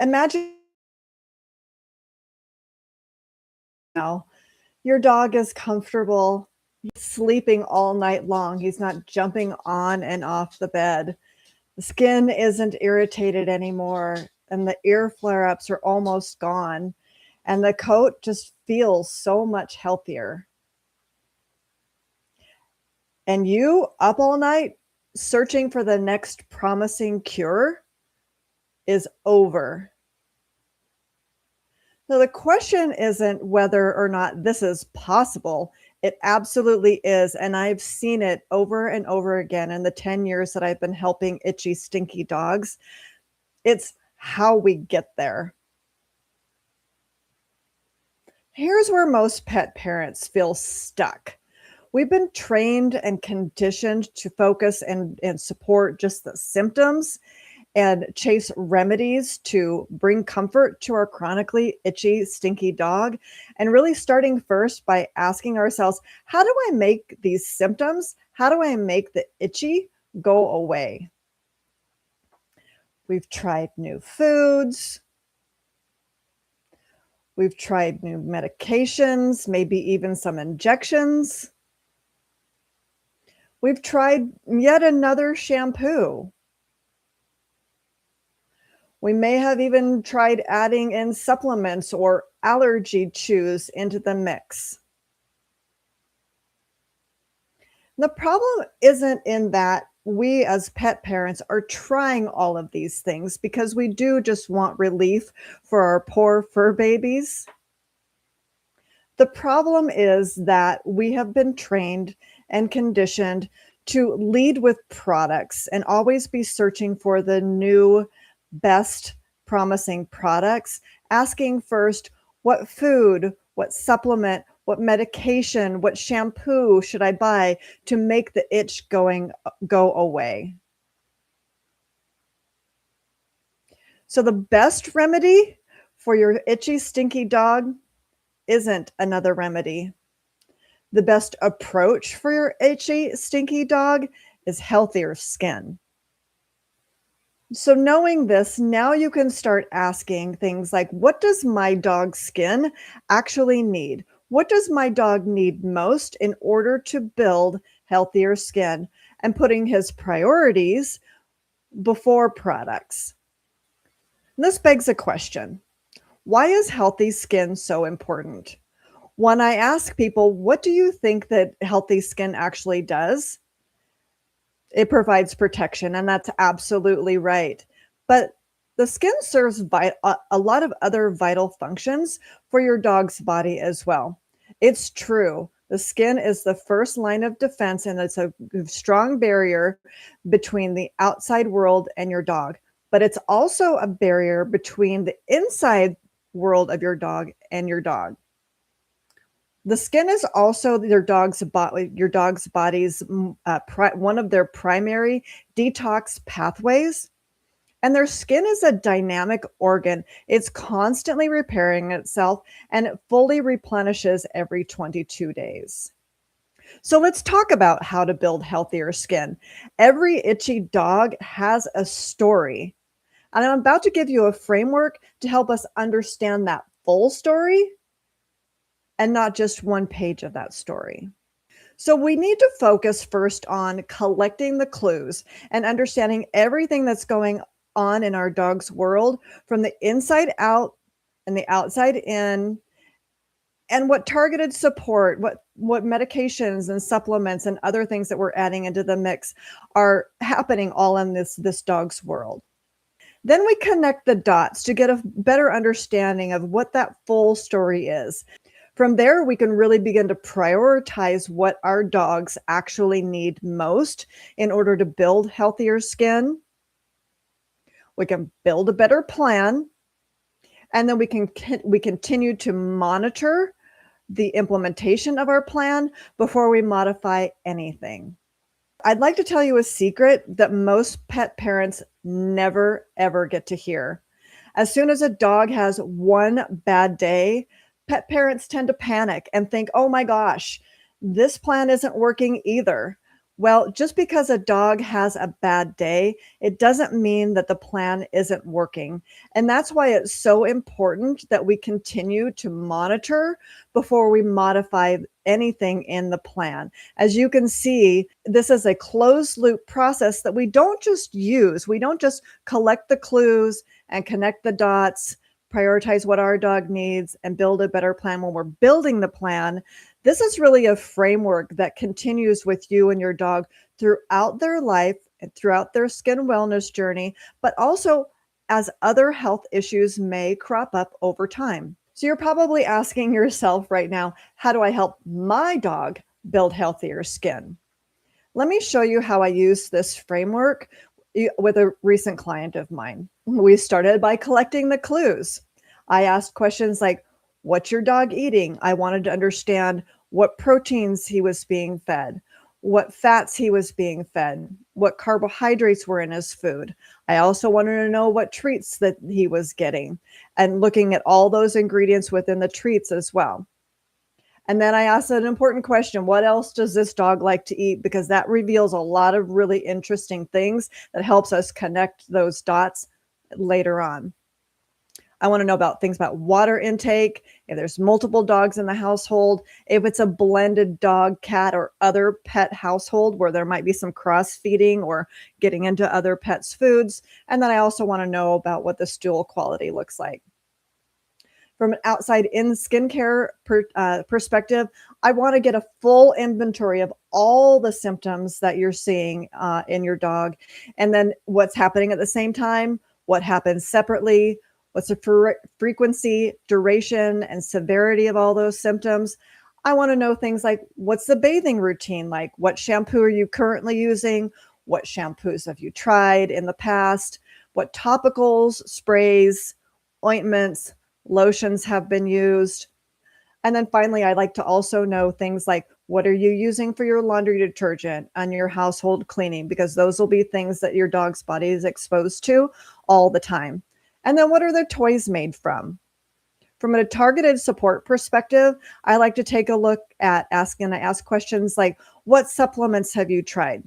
Imagine now your dog is comfortable, he's sleeping all night long, he's not jumping on and off the bed. The skin isn't irritated anymore, and the ear flare ups are almost gone, and the coat just feels so much healthier. And you up all night searching for the next promising cure is over. So the question isn't whether or not this is possible. It absolutely is. And I've seen it over and over again in the 10 years that I've been helping itchy, stinky dogs. It's how we get there. Here's where most pet parents feel stuck. We've been trained and conditioned to focus and support just the symptoms and chase remedies to bring comfort to our chronically itchy, stinky dog. And really starting first by asking ourselves, how do I make these symptoms, how do I make the itchy go away? We've tried new foods. We've tried new medications, maybe even some injections. We've tried yet another shampoo. We may have even tried adding in supplements or allergy chews into the mix. The problem isn't in that we as pet parents are trying all of these things because we do just want relief for our poor fur babies. The problem is that we have been trained and conditioned to lead with products and always be searching for the new, best promising products, asking first, what food, what supplement, what medication, what shampoo should I buy to make the itch go away? So the best remedy for your itchy, stinky dog isn't another remedy. The best approach for your itchy, stinky dog is healthier skin. So knowing this, now you can start asking things like, what does my dog's skin actually need? What does my dog need most in order to build healthier skin? And putting his priorities before products. And this begs a question. Why is healthy skin so important? When I ask people, what do you think that healthy skin actually does? It provides protection, and that's absolutely right. But the skin serves a lot of other vital functions for your dog's body as well. It's true. The skin is the first line of defense, and it's a strong barrier between the outside world and your dog. But it's also a barrier between the inside world of your dog and your dog. The skin is also your dog's body's one of their primary detox pathways. And their skin is a dynamic organ. It's constantly repairing itself and it fully replenishes every 22 days. So let's talk about how to build healthier skin. Every itchy dog has a story. And I'm about to give you a framework to help us understand that full story and not just one page of that story. So we need to focus first on collecting the clues and understanding everything that's going on in our dog's world from the inside out and the outside in, and what targeted support, what medications and supplements and other things that we're adding into the mix are happening all in this dog's world. Then we connect the dots to get a better understanding of what that full story is. From there, we can really begin to prioritize what our dogs actually need most in order to build healthier skin. We can build a better plan, and then we continue to monitor the implementation of our plan before we modify anything. I'd like to tell you a secret that most pet parents never, ever get to hear. As soon as a dog has one bad day, pet parents tend to panic and think, oh my gosh, this plan isn't working either. Well, just because a dog has a bad day, it doesn't mean that the plan isn't working. And that's why it's so important that we continue to monitor before we modify anything in the plan. As you can see, this is a closed loop process that we don't just use. We don't just collect the clues and connect the dots, prioritize what our dog needs, and build a better plan when we're building the plan. This is really a framework that continues with you and your dog throughout their life and throughout their skin wellness journey, but also as other health issues may crop up over time. So you're probably asking yourself right now, how do I help my dog build healthier skin? Let me show you how I use this framework with a recent client of mine. We started by collecting the clues. I asked questions like, what's your dog eating? I wanted to understand what proteins he was being fed, what fats he was being fed, what carbohydrates were in his food. I also wanted to know what treats that he was getting and looking at all those ingredients within the treats as well. And then I asked an important question: what else does this dog like to eat? Because that reveals a lot of really interesting things that helps us connect those dots later on. I want to know about things about water intake, if there's multiple dogs in the household, if it's a blended dog, cat, or other pet household where there might be some cross feeding or getting into other pets' foods. And then I also want to know about what the stool quality looks like. From an outside in skincare perspective, I want to get a full inventory of all the symptoms that you're seeing in your dog, and then what's happening at the same time, what happens separately, what's the frequency, duration, and severity of all those symptoms. I want to know things like, what's the bathing routine like? What shampoo are you currently using? What shampoos have you tried in the past? What topicals, sprays, ointments, lotions have been used? And then finally, I like to also know things like, what are you using for your laundry detergent and your household cleaning? Because those will be things that your dog's body is exposed to all the time. And then what are the toys made from? From a targeted support perspective, I like to take a look at I ask questions like, what supplements have you tried?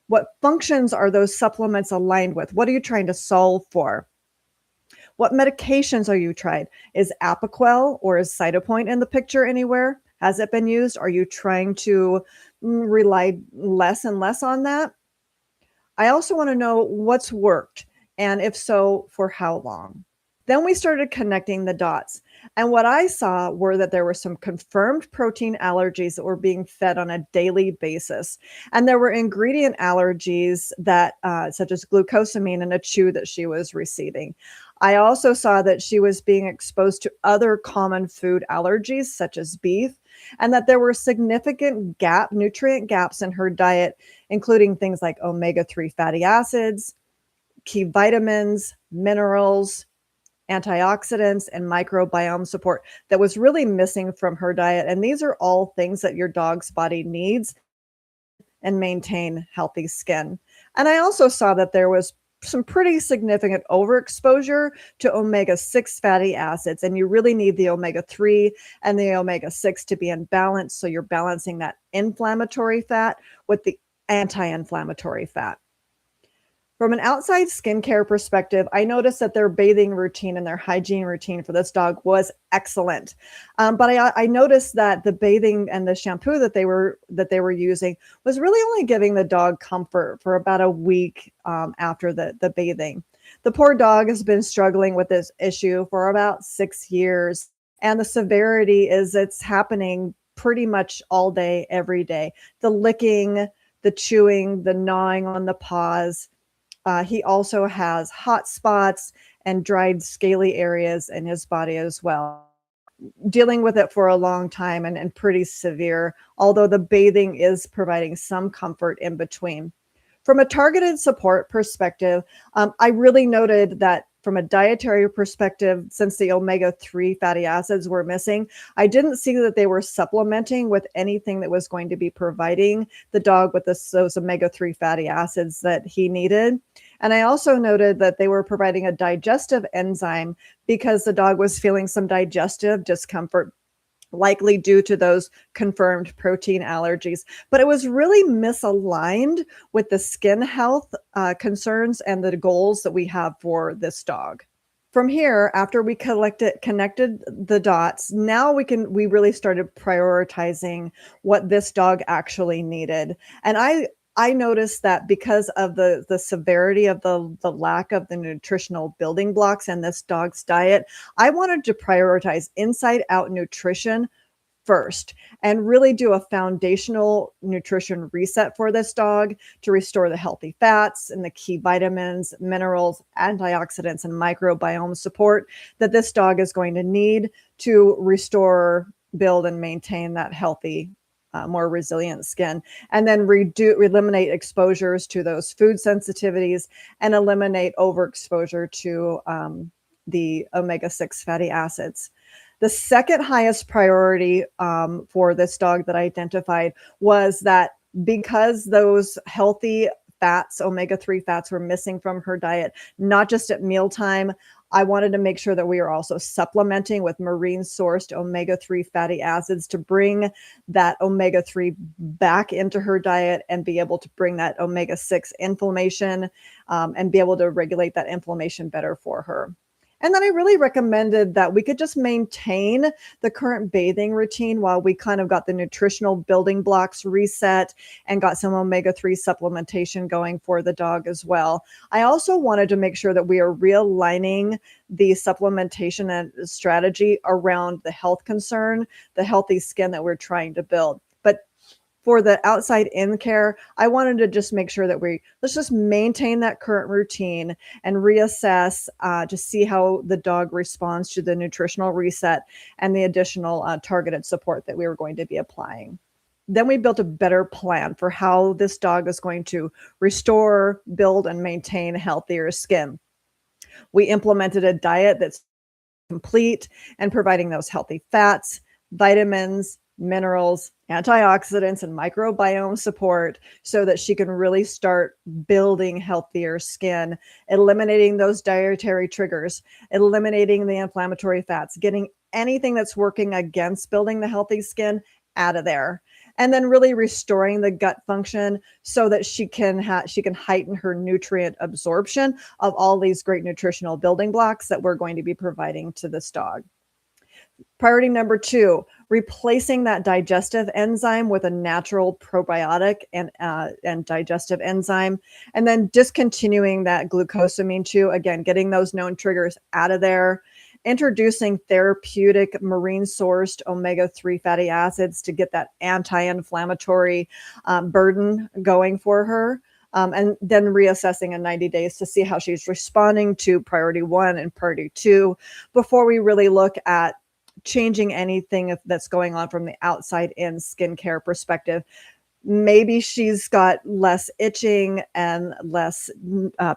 What functions are those supplements aligned with? What are you trying to solve for? What medications are you tried? Is Apoquel or is Cytopoint in the picture anywhere? Has it been used? Are you trying to rely less and less on that? I also want to know what's worked, and if so, for how long. Then we started connecting the dots. And what I saw were that there were some confirmed protein allergies that were being fed on a daily basis. And there were ingredient allergies that, such as glucosamine in a chew that she was receiving. I also saw that she was being exposed to other common food allergies, such as beef, and that there were significant nutrient gaps in her diet, including things like omega-3 fatty acids, key vitamins, minerals, antioxidants, and microbiome support that was really missing from her diet. And these are all things that your dog's body needs and maintain healthy skin. And I also saw that there was some pretty significant overexposure to omega-6 fatty acids. And you really need the omega-3 and the omega-6 to be in balance. So you're balancing that inflammatory fat with the anti-inflammatory fat. From an outside skincare perspective, I noticed that their bathing routine and their hygiene routine for this dog was excellent. But I noticed that the bathing and the shampoo that they were using was really only giving the dog comfort for about a week after the bathing. The poor dog has been struggling with this issue for about 6 years, and the severity is it's happening pretty much all day, every day. The licking, the chewing, the gnawing on the paws. He also has hot spots and dried scaly areas in his body as well. Dealing with it for a long time and pretty severe, although the bathing is providing some comfort in between. From a targeted support perspective, I really noted that from a dietary perspective, since the omega-3 fatty acids were missing, I didn't see that they were supplementing with anything that was going to be providing the dog with those omega-3 fatty acids that he needed. And I also noted that they were providing a digestive enzyme because the dog was feeling some digestive discomfort likely due to those confirmed protein allergies. But it was really misaligned with the skin health concerns and the goals that we have for this dog. From here, after we connected the dots, now we really started prioritizing what this dog actually needed. And I noticed that because of the severity of the lack of the nutritional building blocks in this dog's diet, I wanted to prioritize inside out nutrition first and really do a foundational nutrition reset for this dog to restore the healthy fats and the key vitamins, minerals, antioxidants, and microbiome support that this dog is going to need to restore, build, and maintain that healthy, more resilient skin. And then eliminate exposures to those food sensitivities and eliminate overexposure to the omega-6 fatty acids. The second highest priority for this dog that I identified was that because those healthy fats, omega-3 fats, were missing from her diet, not just at mealtime, I wanted to make sure that we are also supplementing with marine sourced omega-3 fatty acids to bring that omega-3 back into her diet and be able to bring that omega-6 inflammation and be able to regulate that inflammation better for her. And then I really recommended that we could just maintain the current bathing routine while we kind of got the nutritional building blocks reset and got some omega-3 supplementation going for the dog as well. I also wanted to make sure that we are realigning the supplementation and strategy around the health concern, the healthy skin that we're trying to build. But for the outside in care, I wanted to just make sure that let's just maintain that current routine and reassess to see how the dog responds to the nutritional reset and the additional targeted support that we were going to be applying. Then we built a better plan for how this dog is going to restore, build, and maintain healthier skin. We implemented a diet that's complete and providing those healthy fats, vitamins, minerals, antioxidants, and microbiome support so that she can really start building healthier skin, eliminating those dietary triggers, eliminating the inflammatory fats, getting anything that's working against building the healthy skin out of there. And then really restoring the gut function so that she can heighten her nutrient absorption of all these great nutritional building blocks that we're going to be providing to this dog. Priority number 2, replacing that digestive enzyme with a natural probiotic and digestive enzyme, and then discontinuing that glucosamine chew. Again, getting those known triggers out of there, introducing therapeutic marine-sourced omega-3 fatty acids to get that anti-inflammatory burden going for her. And then reassessing in 90 days to see how she's responding to priority 1 and priority 2 before we really look at changing anything that's going on from the outside in skincare perspective. Maybe she's got less itching and less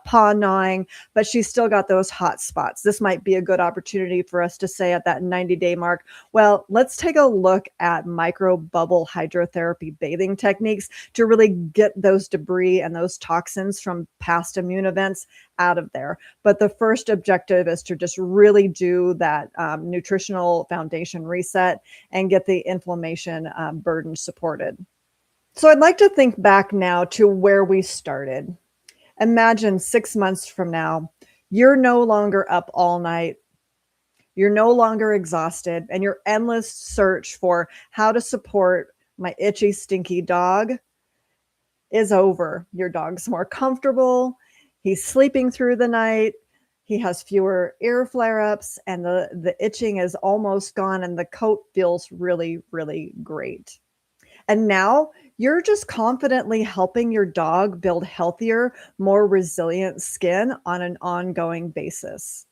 paw gnawing, but she's still got those hot spots. This might be a good opportunity for us to say at that 90-day mark, well, let's take a look at micro bubble hydrotherapy bathing techniques to really get those debris and those toxins from past immune events out of there. But the first objective is to just really do that nutritional foundation reset and get the inflammation burden supported. So I'd like to think back now to where we started. Imagine 6 months from now, you're no longer up all night. You're no longer exhausted, and your endless search for how to support my itchy, stinky dog is over. Your dog's more comfortable. He's sleeping through the night. He has fewer ear flare-ups, and the itching is almost gone, and the coat feels really, really great. And now you're just confidently helping your dog build healthier, more resilient skin on an ongoing basis.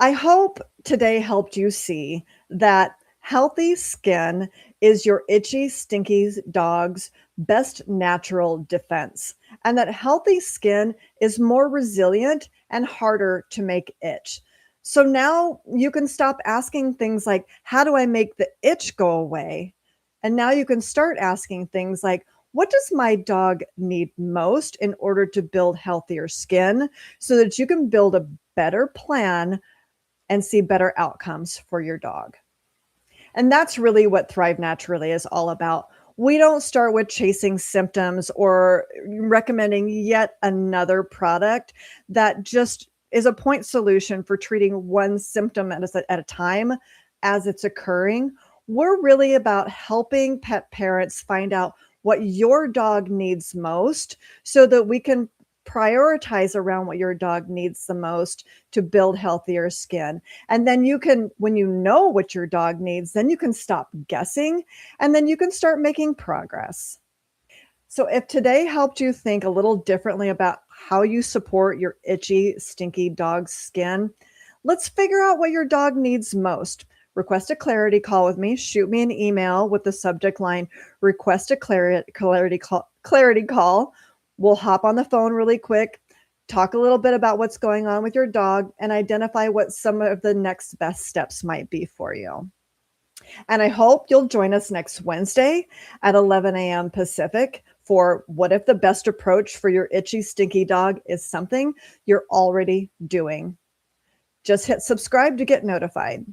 I hope today helped you see that healthy skin is your itchy, stinky dog's best natural defense, and that healthy skin is more resilient and harder to make itch. So now you can stop asking things like, how do I make the itch go away? And now you can start asking things like, what does my dog need most in order to build healthier skin so that you can build a better plan and see better outcomes for your dog? And that's really what Thrive Naturally is all about. We don't start with chasing symptoms or recommending yet another product that just is a point solution for treating one symptom at a time as it's occurring. We're really about helping pet parents find out what your dog needs most so that we can prioritize around what your dog needs the most to build healthier skin. And then you can, when you know what your dog needs, then you can stop guessing and then you can start making progress. So, if today helped you think a little differently about how you support your itchy, stinky dog's skin, let's figure out what your dog needs most. Request a clarity call with me. Shoot me an email with the subject line request a clarity call. We'll hop on the phone really quick, talk a little bit about what's going on with your dog, and identify what some of the next best steps might be for you. And I hope you'll join us next Wednesday at 11 a.m. Pacific for What If the Best Approach for Your Itchy, Stinky Dog is Something You're Already Doing. Just hit subscribe to get notified.